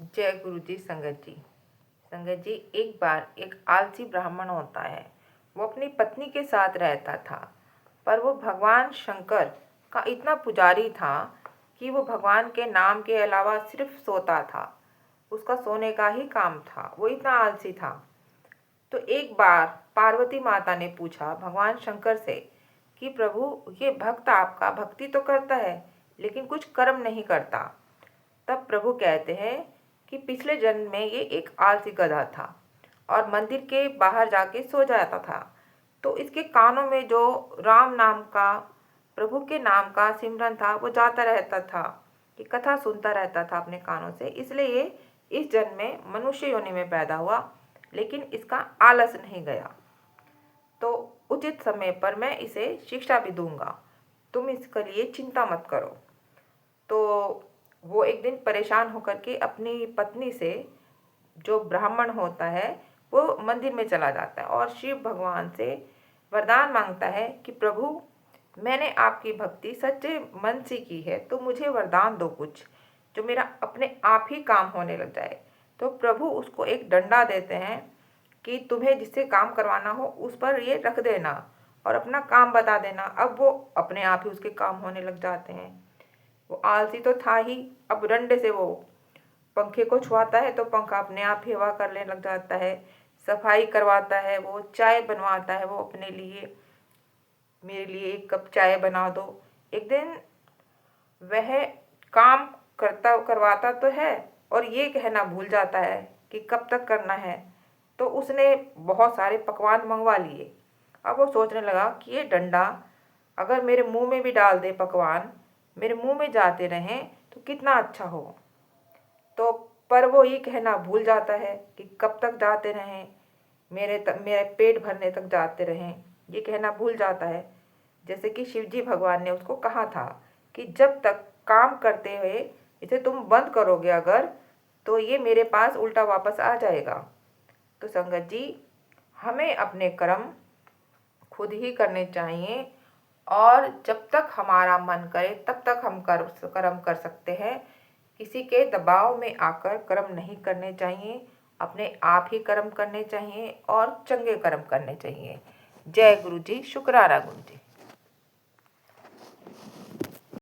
जय गुरु जी। संगत जी, एक बार एक आलसी ब्राह्मण होता है। वो अपनी पत्नी के साथ रहता था, पर वो भगवान शंकर का इतना पुजारी था कि वो भगवान के नाम के अलावा सिर्फ सोता था। उसका सोने का ही काम था, वो इतना आलसी था। तो एक बार पार्वती माता ने पूछा भगवान शंकर से कि प्रभु, ये भक्त आपका भक्ति तो करता है लेकिन कुछ कर्म नहीं करता। तब प्रभु कहते हैं कि पिछले जन्म में ये एक आलसी गधा था और मंदिर के बाहर जाके सो जाता था। तो इसके कानों में जो राम नाम का, प्रभु के नाम का सिमरन था वो जाता रहता था, ये कथा सुनता रहता था अपने कानों से। इसलिए ये इस जन्म में मनुष्य योनि में पैदा हुआ, लेकिन इसका आलस नहीं गया। तो उचित समय पर मैं इसे शिक्षा भी दूंगा, तुम इसके लिए चिंता मत करो। तो वो एक दिन परेशान होकर के अपनी पत्नी से, जो ब्राह्मण होता है, वो मंदिर में चला जाता है और शिव भगवान से वरदान मांगता है कि प्रभु, मैंने आपकी भक्ति सच्चे मन से की है, तो मुझे वरदान दो कुछ जो मेरा अपने आप ही काम होने लग जाए। तो प्रभु उसको एक डंडा देते हैं कि तुम्हें जिससे काम करवाना हो उस पर ये रख देना और अपना काम बता देना। अब वो अपने आप ही उसके काम होने लग जाते हैं। वो आलसी तो था ही, अब डंडे से वो पंखे को छुआता है तो पंखा अपने आप ही हवा करने लग जाता है। सफाई करवाता है, वो चाय बनवाता है, वो अपने लिए, मेरे लिए एक कप चाय बना दो। एक दिन वह काम करवाता तो है और ये कहना भूल जाता है कि कब तक करना है। तो उसने बहुत सारे पकवान मंगवा लिए। अब वो सोचने लगा कि ये डंडा अगर मेरे मुंह में भी डाल दे, पकवान मेरे मुंह में जाते रहें तो कितना अच्छा हो। तो पर वो ये कहना भूल जाता है कि कब तक जाते रहें, मेरे पेट भरने तक जाते रहें, ये कहना भूल जाता है। जैसे कि शिवजी भगवान ने उसको कहा था कि जब तक काम करते हुए इसे तुम बंद करोगे अगर, तो ये मेरे पास उल्टा वापस आ जाएगा। तो संगत जी, हमें अपने कर्म खुद ही करने चाहिए और जब तक हमारा मन करे तब तक हम कर्म कर सकते हैं। किसी के दबाव में आकर कर्म नहीं करने चाहिए, अपने आप ही कर्म करने चाहिए और चंगे कर्म करने चाहिए। जय गुरु जी। शुक्राना गुरु जी।